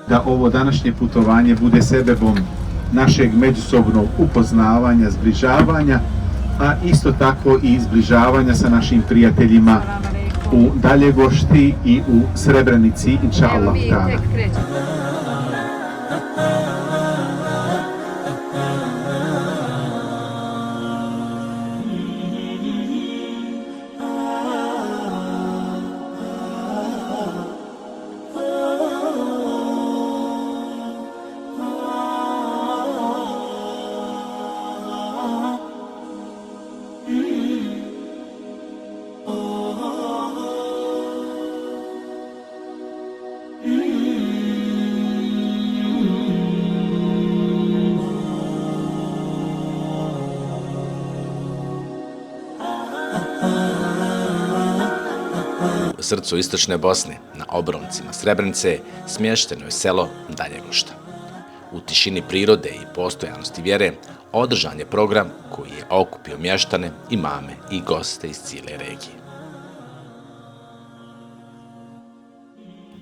da ovo današnje putovanje bude sebebom našeg međusobnog upoznavanja, zbližavanja, a isto tako i zbližavanja sa našim prijateljima u Daljegošti i u Srebrenici, inša Allah ta'ala. U srcu istočne Bosne, na obroncima Srebrenice, smješteno je selo Daljegošta. U tišini prirode i postojanosti vjere održan je program koji je okupio mještane, imame i goste iz cijele regije.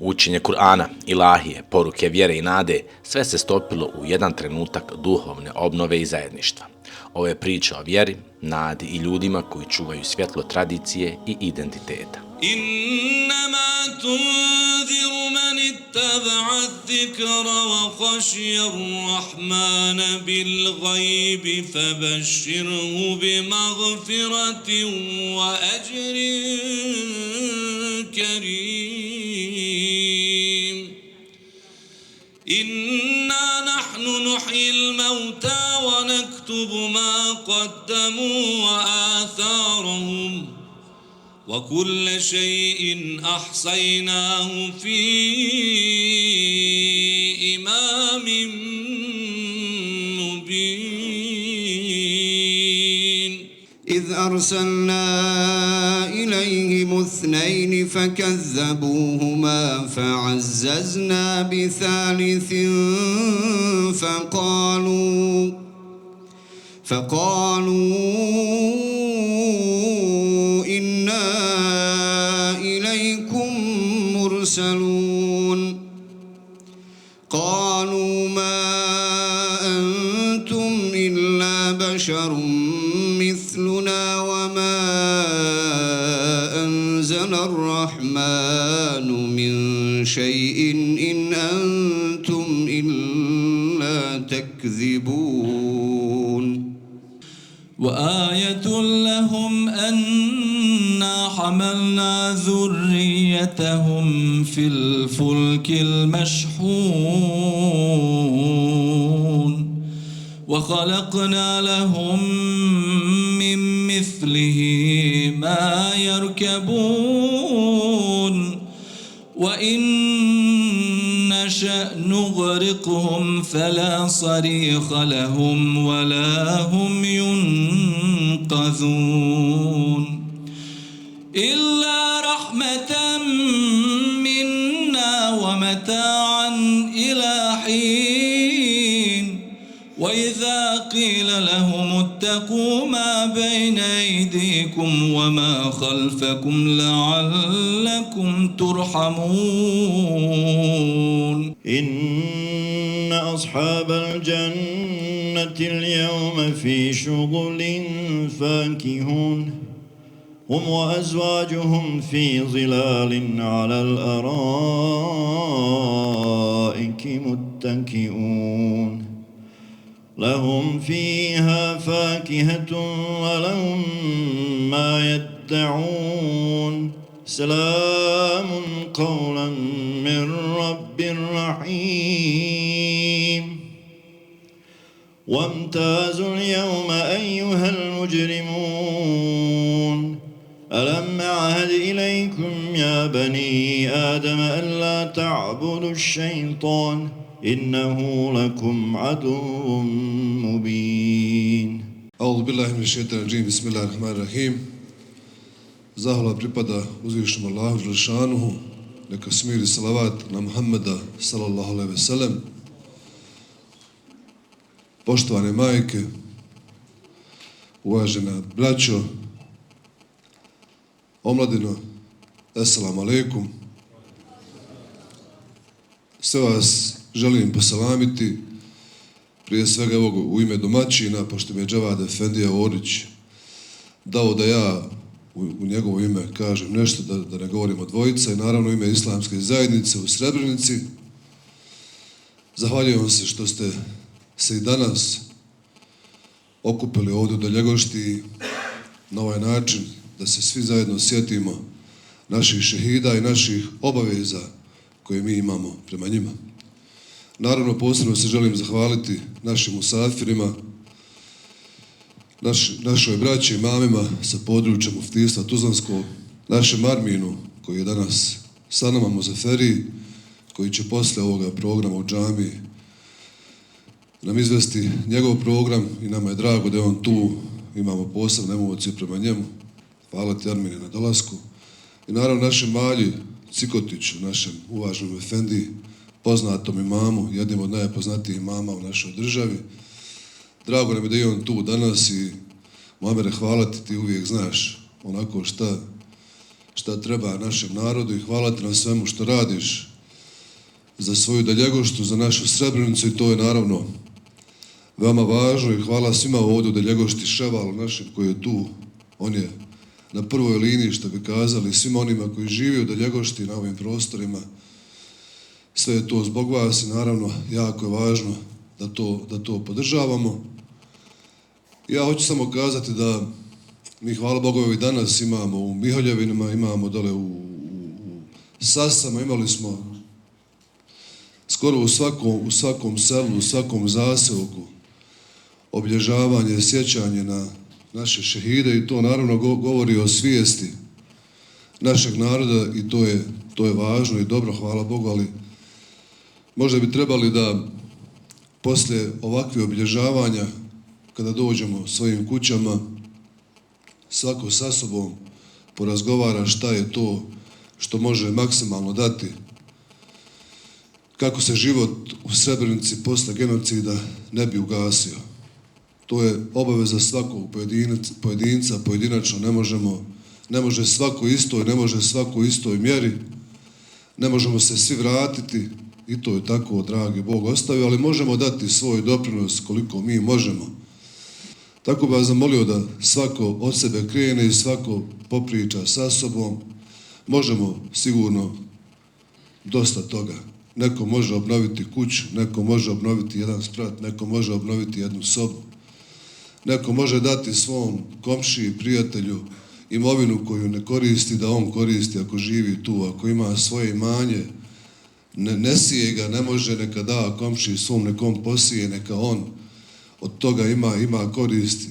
Učenje Kur'ana, ilahije, poruke vjere i nade, sve se stopilo u jedan trenutak duhovne obnove i zajedništva. Ovo je priča o vjeri, nadi i ljudima koji čuvaju svjetlo tradicije i identiteta. إنما تنذر من اتبع الذكر وخشي الرحمن بالغيب فبشره بمغفرة وأجر كريم إنا نحن نحيي الموتى ونكتب ما قدموا وآثارهم وكل شيء أحصيناه في إمام مبين إذ أرسلنا إليهم اثنين فكذبوهما فعززنا بثالث فقالوا مرسلون قالوا ما أنتم إلا بشر مثلنا وما أنزل الرحمن من شيء إن أنتم إلا تكذبون وآية لهم أنا حملنا ذريتهم في الفلك المشحون وخلقنا لهم من مثله ما يركبون وإن نشأ نغرقهم فلا صريخ لهم ولا هم ينقذون إلا رحمة منا ومتاعا إلى حين وإذا قيل لهم اتقوا ما بين أيديكم وما خلفكم لعلكم ترحمون إن أصحاب الجنة اليوم في شغل فاكهون هم وأزواجهم في ظلال على الأرائك متكئون لهم فيها فاكهة ولهم ما يدعون سلام قولا من رب رحيم وامتازوا اليوم أيها المجرمون ألم أعهد إليكم يا بني آدم ألا تعبدوا الشيطان إنه لكم عدو مبين أعوذ بالله من الشيطان الرجيم بسم الله الرحمن الرحيم Zahvala pripada uzvišenom Allahu dželešanuhu, neka smir i salavat na Muhammeda sallallahu alejhi ve sellem. Poštovane majke, uvažena braćo, omladino, assalamu alaikum. Sve vas želim poselamiti, prije svega evo u ime domaćina, pošto mi je Dževad Efendija Orić dao da ja u njegovo ime kažem nešto, da ne govorim o dvojica, i naravno u ime Islamske zajednice u Srebrenici. Zahvaljujem se što ste se i danas okupili ovdje u Deljegošti na ovaj način da se svi zajedno sjetimo naših šehida i naših obaveza koje mi imamo prema njima. Naravno, posebno se želim zahvaliti našim musafirima, našoj braći i mamima sa područja muftijstva Tuzlanskog, našem Arminu koji je danas sa nama Muzaferiji, koji će posle ovoga programa u džamiji nam izvesti njegov program i nama je drago da je on tu, imamo posebne emocije prema njemu. Hvala ti Armine na dolasku. I naravno našem Malji Cikotiću, našem uvaženom efendiji, poznatom imamu, jednim od najpoznatijih imama u našoj državi. Drago nam je da je on tu danas i Muamere, hvala ti uvijek znaš onako šta treba našem narodu i hvala ti na svemu što radiš za svoju Deljegoštu, za našu Srebrenicu i to je naravno veoma važno i hvala svima ovdje u Deljegošti, Ševalu našem koji je tu, on je na prvoj liniji što bi kazali, svima onima koji žive u Deljegošti na ovim prostorima. Sve je to zbog vas i naravno jako je važno da to podržavamo. Ja hoću samo kazati da mi, hvala Bogu, i danas imamo u Miholjevinama, imamo dole u Sasama, imali smo skoro u svakom selu, u svakom zaseoku obilježavanje, sjećanje na naše šehide i to naravno govori o svijesti našeg naroda i to je važno i dobro, hvala Bogu, ali možda bi trebali da poslije ovakvih obilježavanja, kada dođemo svojim kućama, svako sa sobom porazgovara šta je to što može maksimalno dati, kako se život u Srebrenici posle genocida ne bi ugasio. To je obaveza svakog pojedinca, pojedinačno ne može svako isto i ne može svako u istoj mjeri, ne možemo se svi vratiti i to je tako, dragi Bog ostavio, ali možemo dati svoj doprinos koliko mi možemo. Tako bih vas zamolio da svako od sebe krene i svako popriča sa sobom, možemo sigurno dosta toga. Neko može obnoviti kuću, neko može obnoviti jedan sprat, neko može obnoviti jednu sobu. Neko može dati svom komšiji, prijatelju imovinu koju ne koristi, da on koristi ako živi tu, ako ima svoje imanje, ne sije ga, ne može, neka da komšiji svom, nekom posije, neka on od toga ima koristi.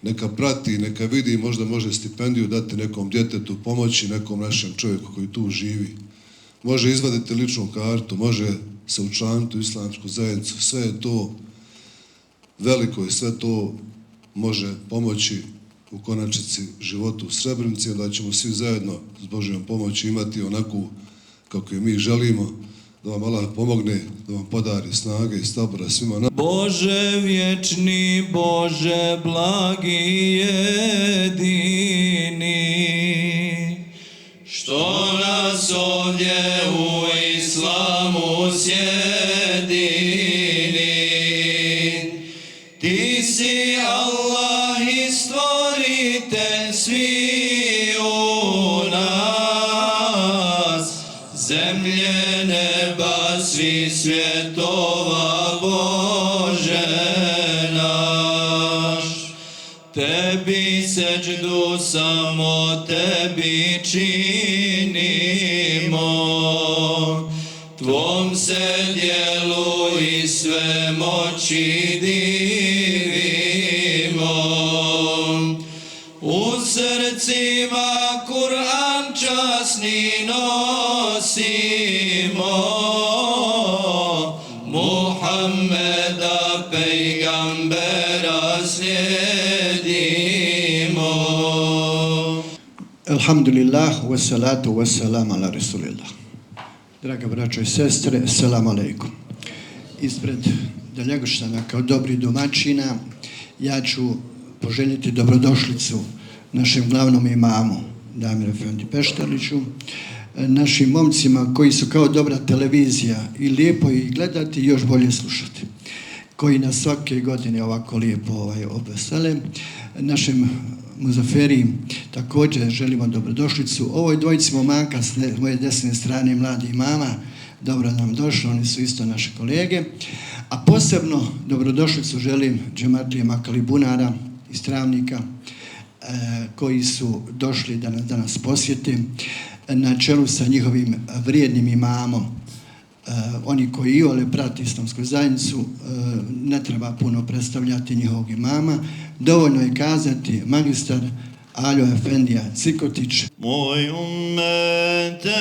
Neka prati, neka vidi, možda može stipendiju dati nekom djetetu, pomoći nekom našem čovjeku koji tu živi. Može izvaditi ličnu kartu, može se učlaniti u Islamsku zajednicu, sve je to veliko i sve to može pomoći u konačnici životu u Srebrenici, da ćemo svi zajedno s Božjom pomoći imati onakvu kako je mi želimo, da vam Allah pomogne, da vam podari snage i sabora svima nama. Bože vječni, Bože blagi jedini, što nas ovdje u islamu sjedini. Ti si Allah i stvoritelj sviju nas, zemlje, neba, svi svjetova, Bože naš. Tebi seđdu samo tebi činimo, tvom se djelu i sve moći divimo. U srcima Kur'an časni nosimo, Muhammeda pejgambera slijedimo. Alhamdulillah, wassalatu wassalam ala Rasulillah. Draga braćo i sestre, assalamu alaikum. Ispred Deljegoštana kao dobri domaćina ja ću poželjeti dobrodošlicu našem glavnom imamu Damir Efendi Peštaliću, našim momcima koji su kao dobra televizija i lijepo ih gledati i još bolje slušati, koji nas svake godine ovako lijepo obvesele. Našem Muzaferi također želimo dobrodošlicu. Ovoj dvojici momaka s moje desne strane, mladi mama, dobro nam došli, oni su isto naše kolege. A posebno dobrodošlicu želim džematlijama Kalibunara iz Travnika, koji su došli da nas danas posjete, na čelu sa njihovim vrijednim imamom. Oni koji iole prati islamsku zajednicu, ne treba puno predstavljati njihovog imama, dovoljno je kazati magistar Aljo Efendija Cikotić. Moj umete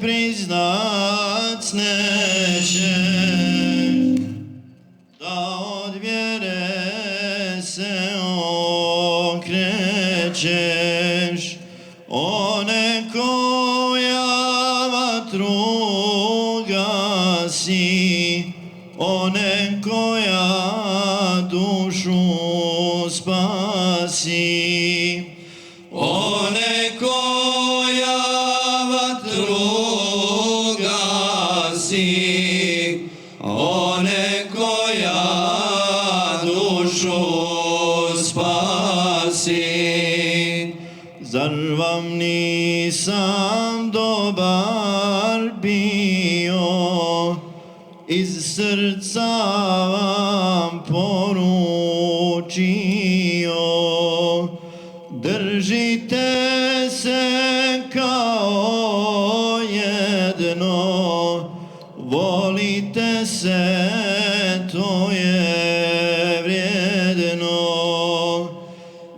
priznat neće, da od vjere se okrećeš, one koja vatru gasi, one koja dušu spasi, one koja vatru gasi, one koja dušu spasi. Zar vam nisam dobar bio, iz srca vam poručio, držite se kao jedno, volite se, to je vrijedno.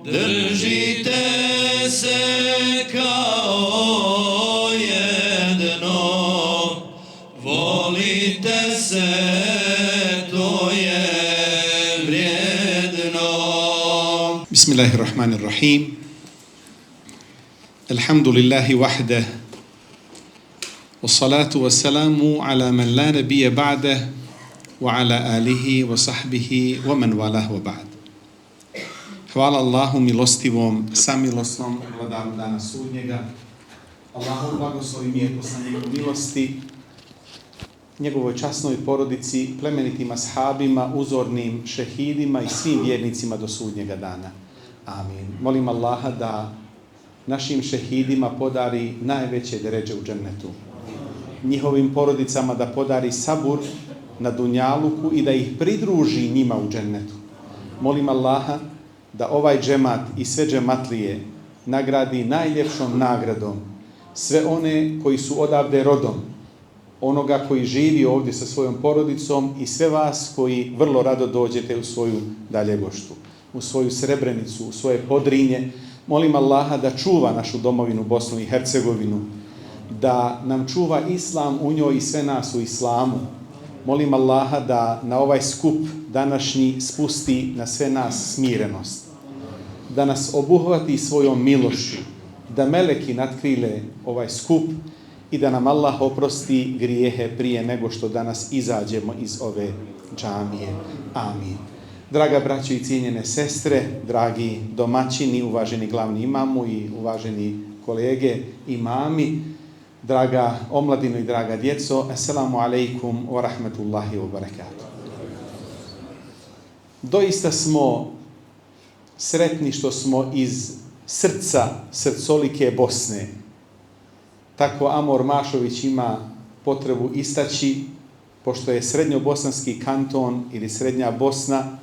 Držite se kao jedno, volite se, to je vrijedno. Bismillahirrahmanirrahim. Alhamdulillahi wahdah. Wassalatu wassalamu ala man la nabiyya ba'dah wa ala alihi wa sahbihi wa man walah wa ba'd. Hvala Allahu milostivom, samilosnom, vladaru dana sudnjega. Allahu blagoslovi mir poslaniku milosti, njegovoj časnoj porodici, plemenitim ashabima, uzornim šehidima i svim vjernicima do sudnjega dana. Amin. Molim Allaha da našim šehidima podari najveće deređe u džennetu. Njihovim porodicama da podari sabur na dunjaluku i da ih pridruži njima u džennetu. Molim Allaha da ovaj džemat i sve džematlije nagradi najljepšom nagradom sve one koji su odavde rodom, onoga koji živi ovdje sa svojom porodicom i sve vas koji vrlo rado dođete u svoju Daljegoštu, u svoju Srebrenicu, u svoje Podrinje. Molim Allaha da čuva našu domovinu Bosnu i Hercegovinu, da nam čuva islam u njoj i sve nas u islamu. Molim Allaha da na ovaj skup današnji spusti na sve nas smirenost, da nas obuhvati svojom milošću, da meleki natkrile ovaj skup i da nam Allah oprosti grijehe prije nego što danas izađemo iz ove džamije. Amin. Draga braćo i cijenjene sestre, dragi domaćini, uvaženi glavni imamu i uvaženi kolege imami, draga omladino i draga djeco, assalamu alaikum wa rahmatullahi wa barakatuh. Doista smo sretni što smo iz srca srcolike Bosne. Tako Amor Mašović ima potrebu istaći, pošto je srednjobosanski kanton ili srednja Bosna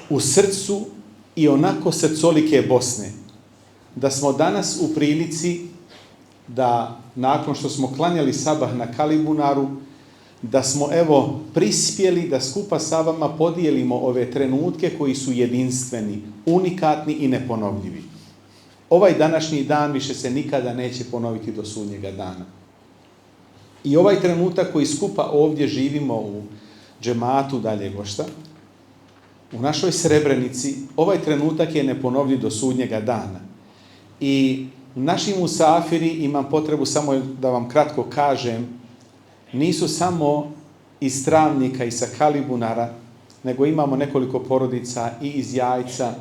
u srcu i onako srcolike Bosne, da smo danas u prilici da nakon što smo klanjali sabah na Kalibunaru, da smo evo prispjeli da skupa sa vama podijelimo ove trenutke koji su jedinstveni, unikatni i neponovljivi. Ovaj današnji dan više se nikada neće ponoviti do sudnjega dana. I ovaj trenutak koji skupa ovdje živimo u džematu Daljegošta, u našoj Srebrenici, ovaj trenutak je neponovljiv do sudnjega dana. I naši musafiri, imam potrebu samo da vam kratko kažem, nisu samo iz Travnika i sa Kalibunara, nego imamo nekoliko porodica i iz Jajca,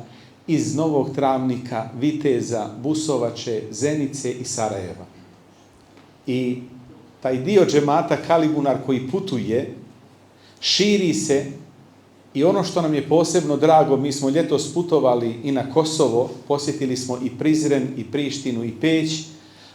iz Novog Travnika, Viteza, Busovače, Zenice i Sarajeva. I taj dio džemata Kalibunar koji putuje, širi se i ono što nam je posebno drago, mi smo ljetos putovali i na Kosovo, posjetili smo i Prizren, i Prištinu, i Peć,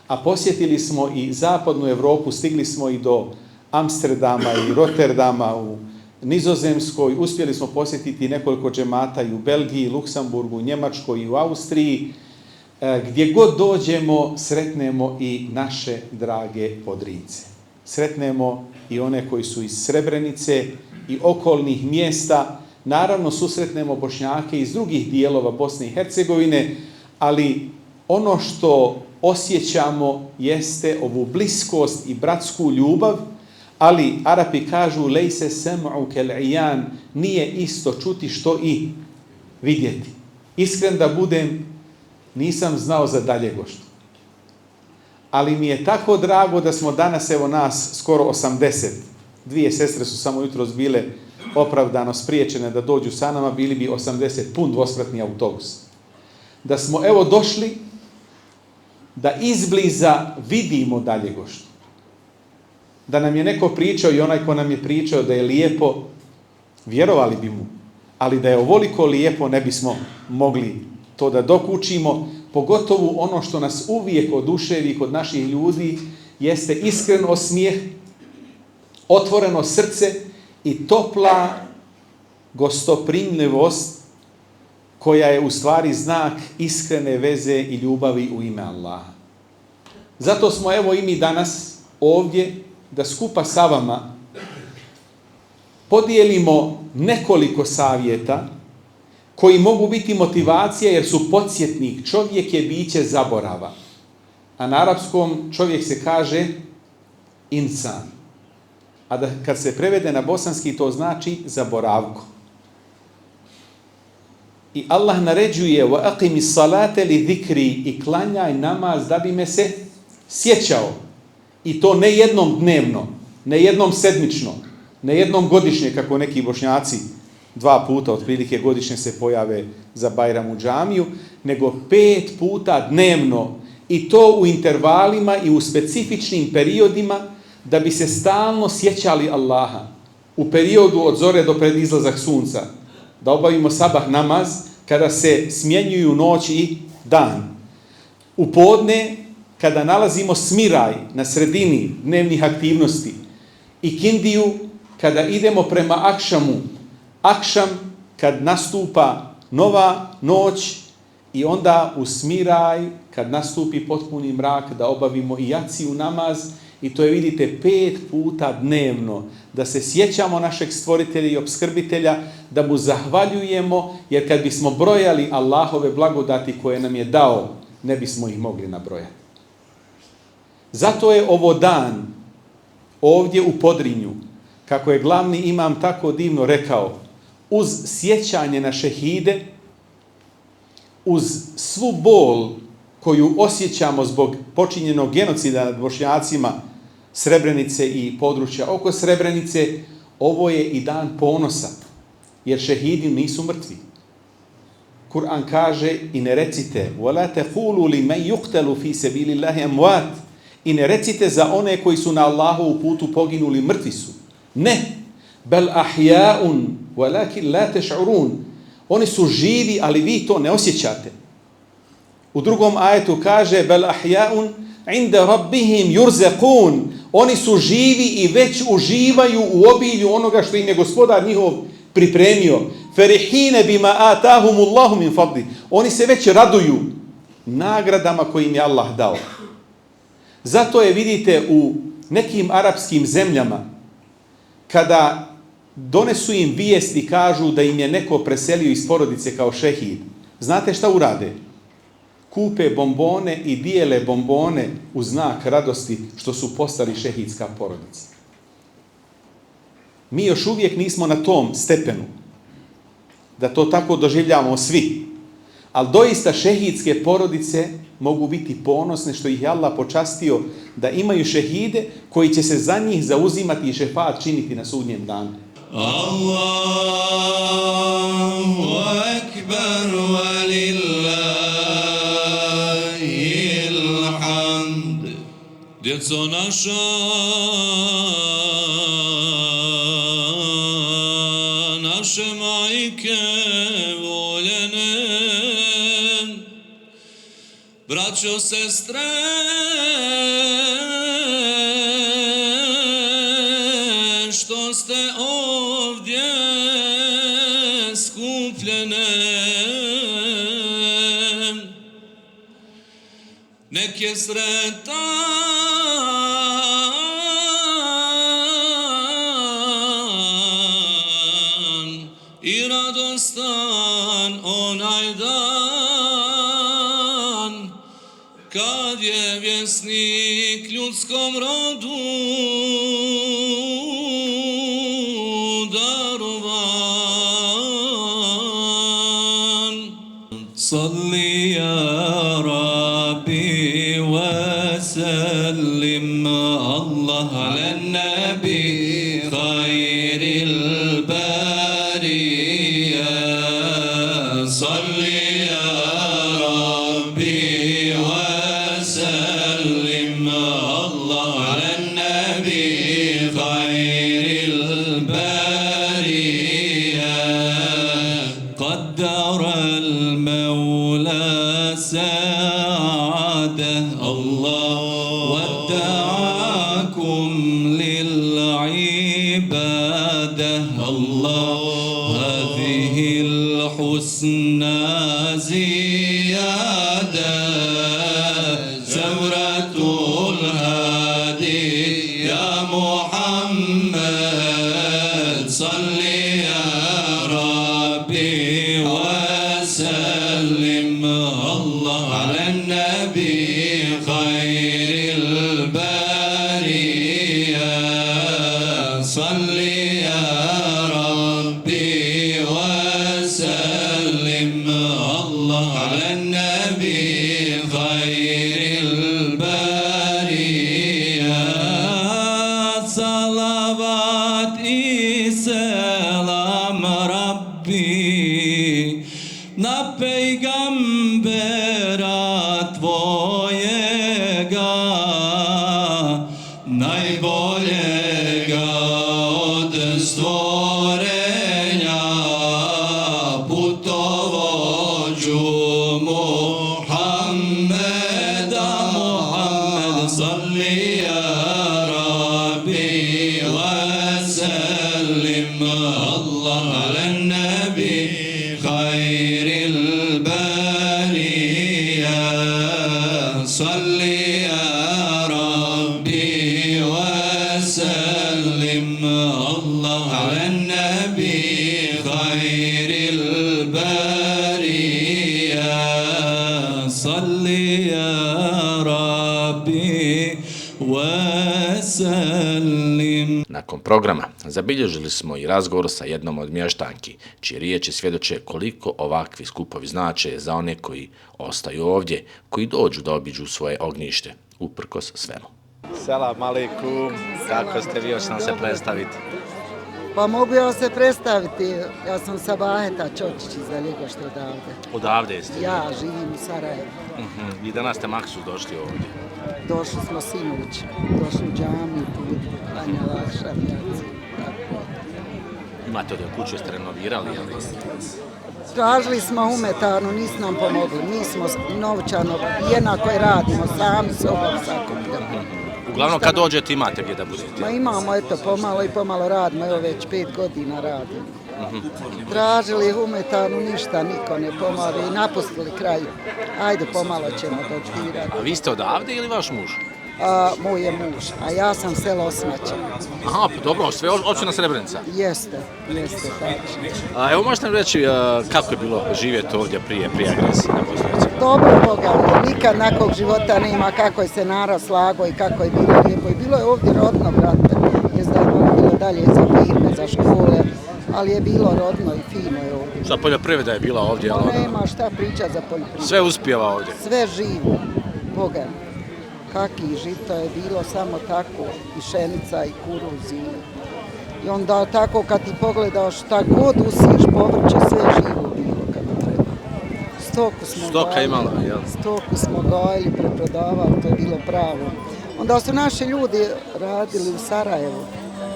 a posjetili smo i zapadnu Evropu, stigli smo i do Amsterdama i Rotterdama u Nizozemskoj, uspjeli smo posjetiti nekoliko džemata i u Belgiji, Luksemburgu, Njemačkoj i u Austriji. Gdje god dođemo, sretnemo i naše drage Podrince. Sretnemo i one koji su iz Srebrenice i okolnih mjesta. Naravno, susretnemo Bošnjake iz drugih dijelova Bosne i Hercegovine, ali ono što osjećamo jeste ovu bliskost i bratsku ljubav, ali Arapi kažu lejse sem'u kel'ijan, nije isto čuti što i vidjeti. Iskren da budem, nisam znao za Daljegoštu. Ali mi je tako drago da smo danas, evo nas, skoro 80. Dvije sestre su samo jutros bile opravdano spriječene da dođu sa nama, bili bi 80, pun dvospratni autobus. Da smo evo došli da izbliza vidimo Daljegoštu. Da nam je neko pričao i onaj ko nam je pričao da je lijepo, vjerovali bi mu. Ali da je ovoliko lijepo ne bismo mogli to da dokučimo. Pogotovo ono što nas uvijek oduševi kod naših ljudi jeste iskren osmijeh, otvoreno srce i topla gostoprimljivost koja je u stvari znak iskrene veze i ljubavi u ime Allaha. Zato smo evo i mi danas ovdje da skupa sa vama podijelimo nekoliko savjeta koji mogu biti motivacija jer su podsjetnik. Čovjek je biće zaborava. A na arapskom čovjek se kaže insan. A da kad se prevede na bosanski to znači zaboravko. I Allah naređuje wa aqimi salate li zikri i klanjaj namaz da bi me se sjećao. I to ne jednom dnevno, ne jednom sedmično, ne jednom godišnje kako neki Bošnjaci 2 puta otprilike godišnje se pojave za Bajram u džamiju, nego 5 puta dnevno i to u intervalima i u specifičnim periodima da bi se stalno sjećali Allaha. U periodu od zore do pred izlazak sunca. Da obavimo sabah namaz kada se smjenjuju noć i dan. U podne kada nalazimo smiraj na sredini dnevnih aktivnosti. I kindiju kada idemo prema akšamu. Akšam kad nastupa nova noć i onda u smiraj kad nastupi potpuni mrak da obavimo i jaciju namaz. I to je, vidite, 5 puta dnevno, da se sjećamo našeg stvoritelja i opskrbitelja, da mu zahvaljujemo, jer kad bismo brojali Allahove blagodati koje nam je dao, ne bismo ih mogli nabrojati. Zato je ovo dan, ovdje u Podrinju, kako je glavni imam tako divno rekao, uz sjećanje na šehide, uz svu bol koju osjećamo zbog počinjenog genocida nad Bošnjacima Srebrenice i područja oko Srebrenice, ovo je i dan ponosa, jer šehidi nisu mrtvi. Kur'an kaže i ne recite وَلَا تَقُولُوا لِمَنْ يُقْتَلُوا فِي سَبِيلِ اللَّهِ أَمْوَاتٍ i ne recite za one koji su na Allahovu putu poginuli, mrtvi su. Ne, bel ahja'un walakin la tash'urun. Oni su živi, ali vi to ne osjećate. U drugom ajetu kaže bel ahja'un inda rabbihim yurzaqun. Oni su živi i već uživaju u obilju onoga što im je Gospodar njihov pripremio. Ferihine bima atahumullahu min fadli. Oni se već raduju nagradama koje im je Allah dao. Zato je, vidite, u nekim arapskim zemljama kada donesu im vijest i kažu da im je neko preselio iz porodice kao šehid, znate šta urade? Kupe bombone i dijele bombone u znak radosti što su postali šehidska porodica. Mi još uvijek nismo na tom stepenu da to tako doživljavamo svi. Ali doista šehidske porodice mogu biti ponosne što ih je Allah počastio da imaju šehide koji će se za njih zauzimati i šefaat činiti na sudnjem danu. Allahu akbar wa lillahil hamd. Djeco naša, naše majke voljene, braćo, sestre, što ste ovdje skupljene, nek je sretan i radostan onaj dan kad je vjesnik ljudskom rodu darovan. Salli ya Rabbi wa sallim Allah ala nabi khairil bariya. Salli ya Rabbi wa sallim Allah ala nabi khairil bariya. Qaddara المولى سعاده الله ودعاكم للعباده الله هذه الحسنى زياده زورة الهادي يا محمد صل يا ربي وسلم الله على النبي خير البرية صل يا ربي وسلم الله على النبي خير البرية صلوات سلام ربي na pejgambera tvojega, najboljega od stvorenja, putovođu Muhammeda, Muhammed salli ya Rabbi wa sallim Allah ala nabi خير البرية صل يا ربي وسلم الله على النبي خير البرية صل يا ربي وسلم. Nakon programa zabilježili smo i razgovor sa jednom od mještanki, čije riječi svjedoče koliko ovakvi skupovi znače za one koji ostaju ovdje, koji dođu da obiđu svoje ognjište, uprkos svemu. Selam alaikum, kako ste vi, hoćete nam se predstaviti? Pa mogu ja se predstaviti, ja sam Sabaheta Čočić iz Ljegošta odavde. Odavde jeste? Ja živim u Sarajevu. I danas ste maksus došli ovdje? Došli smo sinoć, došli u džamiju, klanjala šafijaci. Imate ovdje kuću, jeste renovirali, ali? Tražili smo umetanu, nisu nam pomogli, mi smo novčano, jednako je radimo, sami sobom sakupljamo. Uglavnom kad dođete imate gdje da budete? Ma imamo, eto, pomalo i pomalo radimo, evo već 5 godina radimo. Tražili umetanu, ništa, niko ne pomalo i napustili kraj. Ajde, pomalo ćemo dođirati. A vi ste odavde ili vaš muž? Moj je muž, a ja sam selo Osmaće. Aha, pa dobro, sve općina Srebrenica? Jeste, tačno. Evo možete nam reći kako je bilo živjeti ovdje prije agresije na Bosnu i Hercegovinu? Dobro, Boga, nikad nakog života nema kako je se narod slago i kako je bilo lijepo. I bilo je ovdje rodno, brate, jest da je bilo dalje za firme, za škole, ali je bilo rodno i fino je ovdje. Šta poljoprivreda je bila ovdje? Ali nema šta priča za poljoprivredu. sve uspijeva ovdje? Sve živo, Boga. Kaki žito je bilo samo tako, i pšenica i kuruz i onda tako kad ti pogledaš šta god usiješ povrće, sve živo bilo kad treba. Stoku smo Stoka gajili, imala, jel? Stoku smo gajili, preprodavali, to je bilo pravo. Onda su naši ljudi radili u Sarajevu,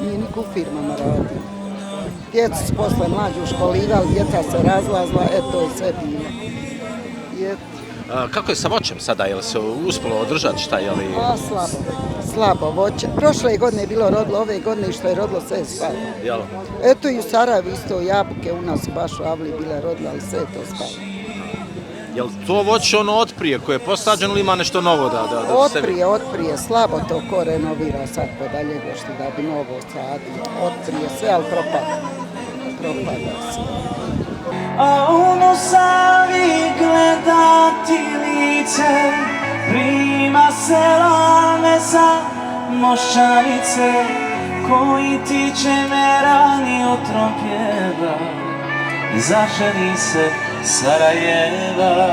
nije niko u firmama radili. Djeca su posle mlađi uškolivali, djeca se razlazla, to je sve bilo. Kako je sa voćem sada, je li se uspjelo održati šta, je li? Slabo voće. Prošle godine je bilo rodilo, ove godine što je rodilo sve je spalo. Jel? Eto i u Sarajevu isto jabuke u nas baš u Avli bile rodile, ali sve je to spalo. Je li to voće ono otprije koje je posađeno ili ima nešto novo da Otprije, slabo to ko renovira sad po Daljegošti da bi novo sadio. Otprije sve, ali propada se. A u Mosavi gledati lice, prima sela mesa moščanice, koji tiče me rani otrom pjeva, zaželi se Sarajeva.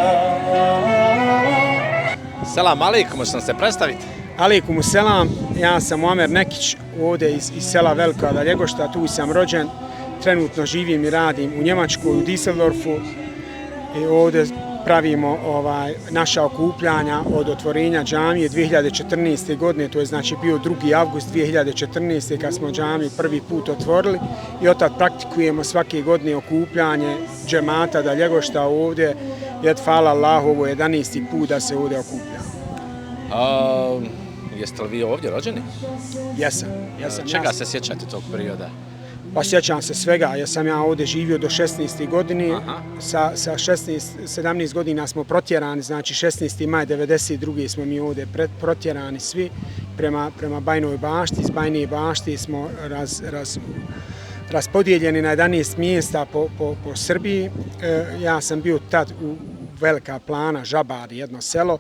Selam alejkum, možete nam se predstaviti? Alejkum selam, ja sam Muamer Nekić, ovdje iz sela Velika Daljegošta, tu sam rođen. Trenutno živim i radim u Njemačkoj, u Düsseldorfu i ovdje pravimo naša okupljanja od otvorenja džamije 2014. godine, to je znači bio 2. avgust 2014. kad smo džamiju prvi put otvorili i od tad praktikujemo svake godine okupljanje džemata Daljegošta ovdje, jer hvala Allahu, ovo je 11. put da se ovdje okupljamo. Jeste li vi ovdje rođeni? Jesam. Čega se sjećate tog perioda? Pa sjećam se svega, jer sam ja ovdje živio do 16. godine, sa 17 godina smo protjerani, znači 16. maj 92. smo mi ovdje protjerani svi prema Bajnoj Bašti, iz Bajne Bašte smo raspodijeljeni na 11 mjesta po Srbiji, ja sam bio tad u Velika Plana, Žabari, jedno selo,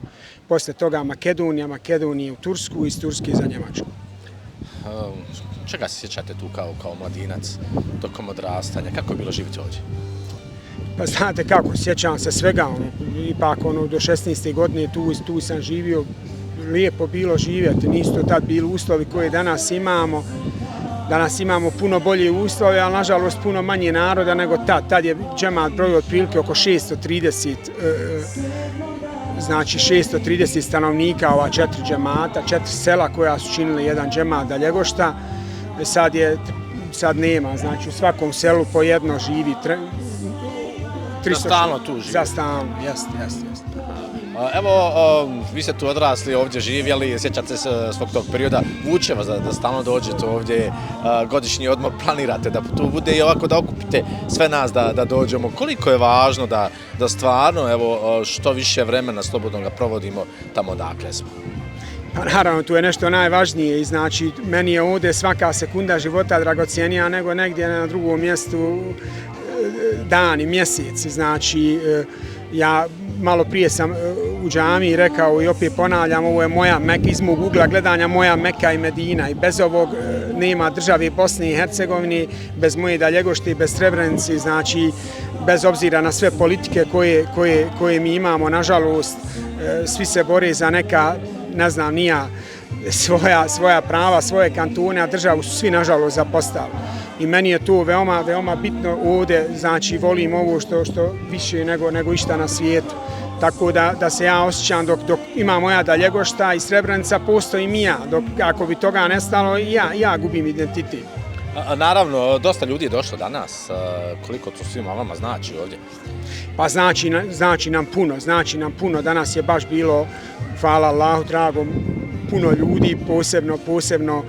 posle toga Makedonija u Tursku, iz Turske za Njemačku. Čega se sjećate tu kao mladinac tokom odrastanja? Kako je bilo živjeti ovdje? Pa znate kako, sjećam se svega, ipak do 16. godine tu sam živio, lijepo bilo živjeti, nisu to tad bili uslovi koje danas imamo. Danas imamo puno bolje uslove, ali nažalost puno manje naroda nego tad. Tad je džemat broj otprilike oko 630, znači 630 stanovnika, ova 4 džemata, 4 sela koja su činili jedan džemat Daljegošta. Sad nema, znači u svakom selu po jedno živi. Za stalno tu živi? Za stalno, jeste. Evo, vi ste tu odrasli, ovdje živjeli, sjećate se svog tog perioda, vuče vas da stalno dođete ovdje, godišnji odmor planirate da tu bude i ovako da okupite sve nas da dođemo. Koliko je važno da stvarno što više vremena slobodno ga provodimo tamo odakle smo? Pa naravno, tu je nešto najvažnije i znači meni je ovdje svaka sekunda života dragocjenija nego negdje na drugom mjestu dan i mjesec. Znači, ja malo prije sam u džamiji rekao i opet ponavljam, ovo je moja Meka, iz mog ugla gledanja moja Meka i Medina i bez ovog nema države Bosne i Hercegovine, bez moje Daljegošte, bez Srebrenice, znači bez obzira na sve politike koje mi imamo, nažalost, svi se bore za neka, ne znam, nija svoja prava, svoje kantone, a državu su svi, nažalost, zapostavili. I meni je to veoma bitno ovdje, znači volim ovo što više nego išta na svijetu. Tako da se ja osjećam dok ima moja Daljegošta i Srebrenica, postojim i ja. Dok ako bi toga nestalo, ja gubim identitet. Naravno, dosta ljudi je došlo danas. Koliko to svima vama znači ovdje? Pa znači nam puno. Danas je baš bilo, hvala Allahu dragom, puno ljudi, posebno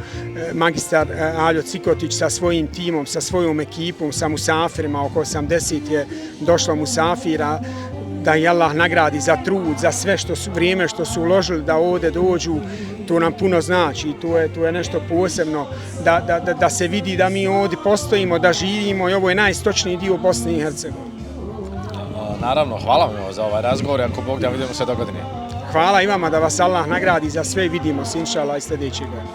magistar Aljo Cikotić sa svojim timom, sa svojom ekipom, sa musafirima, oko 80 je došlo musafira, da ih Allah nagradi za trud, za sve vrijeme što su uložili da ovdje dođu, to nam puno znači i to je nešto posebno, da se vidi da mi ovdje postojimo, da živimo i ovo je najistočniji dio Bosne i Hercegovine. Naravno, hvala vam za ovaj razgovor, ako Bog da vidimo se do godine. Hvala i vama, da vas Allah nagradi za sve i vidimo se, inšallah, i sljedeće godine.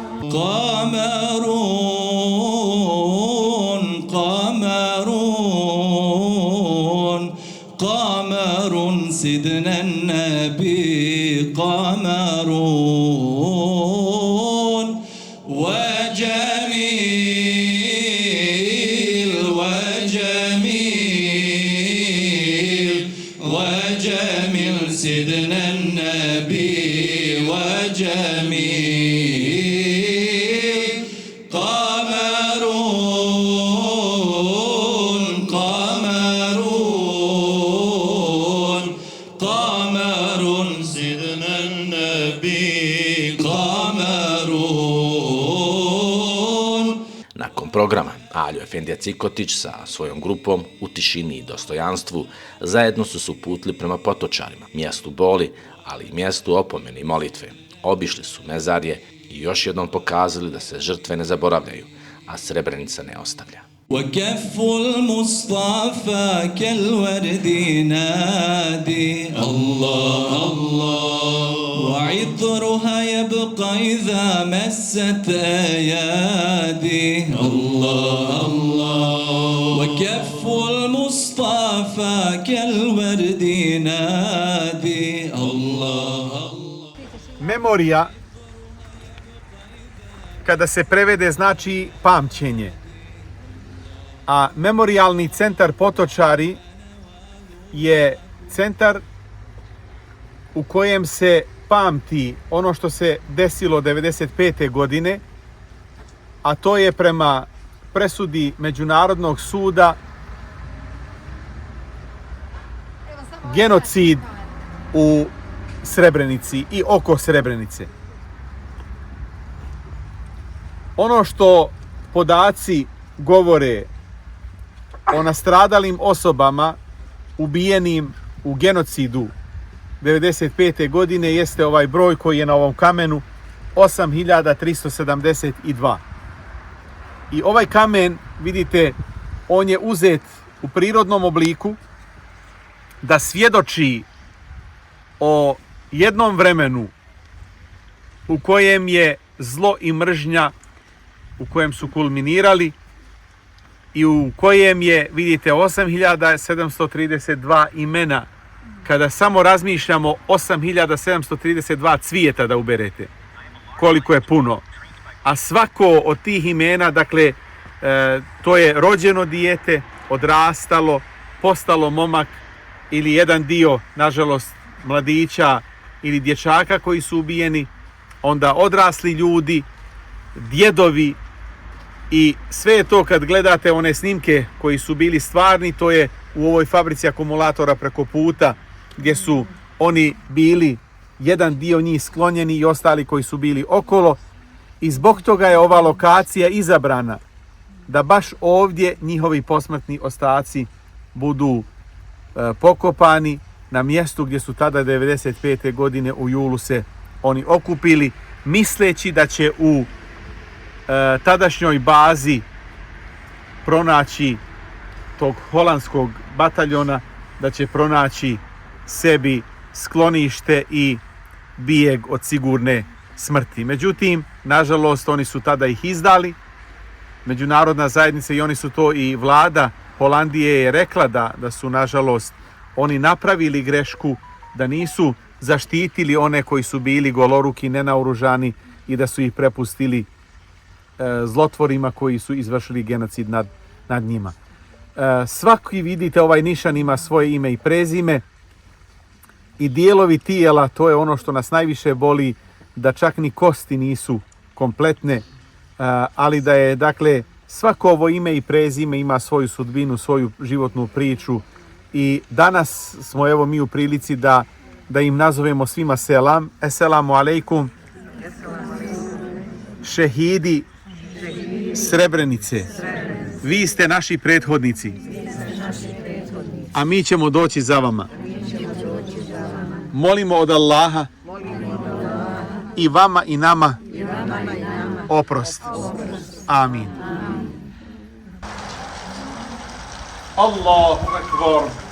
قمر سيدنا النبي قمر وجميل سيدنا النبي وجميل Efendija Cikotić sa svojom grupom u tišini i dostojanstvu zajedno su se uputili prema Potočarima, mjestu boli, ali i mjestu opomene i molitve. Obišli su mezarje i još jednom pokazali da se žrtve ne zaboravljaju, a Srebrenica ne ostavlja. وكف المصطفى كالورد ينادي الله الله وعطرها يبقى إذا مست أيادي الله الله وكف المصطفى كالورد ينادي الله. Memorija, kada se prevede, znači pamćenje. A Memorijalni centar Potočari je centar u kojem se pamti ono što se desilo 1995. godine, a to je prema presudi Međunarodnog suda genocid u Srebrenici i oko Srebrenice. Ono što podaci govore o nastradalim osobama ubijenim u genocidu 1995. godine jeste ovaj broj koji je na ovom kamenu 8372. I ovaj kamen, vidite, on je uzet u prirodnom obliku da svjedoči o jednom vremenu u kojem je zlo i mržnja, u kojem su kulminirali i u kojem je, vidite, 8732 imena. Kada samo razmišljamo 8732 cvijeta da uberete, koliko je puno. A svako od tih imena, dakle, to je rođeno dijete, odrastalo, postalo momak ili jedan dio, nažalost, mladića ili dječaka koji su ubijeni, onda odrasli ljudi, djedovi, i sve je to kad gledate one snimke koji su bili stvarni, to je u ovoj fabrici akumulatora preko puta gdje su oni bili, jedan dio njih sklonjeni i ostali koji su bili okolo, i zbog toga je ova lokacija izabrana da baš ovdje njihovi posmrtni ostaci budu pokopani na mjestu gdje su tada 1995. godine u julu se oni okupili, misleći da će u tadašnjoj bazi pronaći tog holandskog bataljona, da će pronaći sebi sklonište i bijeg od sigurne smrti. Međutim, nažalost, oni su tada ih izdali. Međunarodna zajednica i oni su to, i vlada Holandije je rekla da su, nažalost, oni napravili grešku, da nisu zaštitili one koji su bili goloruki, nenaoružani, i da su ih prepustili zlotvorima koji su izvršili genocid nad njima. Svaki, vidite, ovaj nišan ima svoje ime i prezime i dijelovi tijela, to je ono što nas najviše boli, da čak ni kosti nisu kompletne, ali da je, dakle, svako ovo ime i prezime ima svoju sudbinu, svoju životnu priču, i danas smo, evo, mi u prilici da im nazovemo svima selam. Esselamu alejkum, šehidi Srebrenice. Vi ste naši prethodnici, a mi ćemo doći za vama. Molimo od Allaha i vama i nama oprost. Amin. Allahu ekber.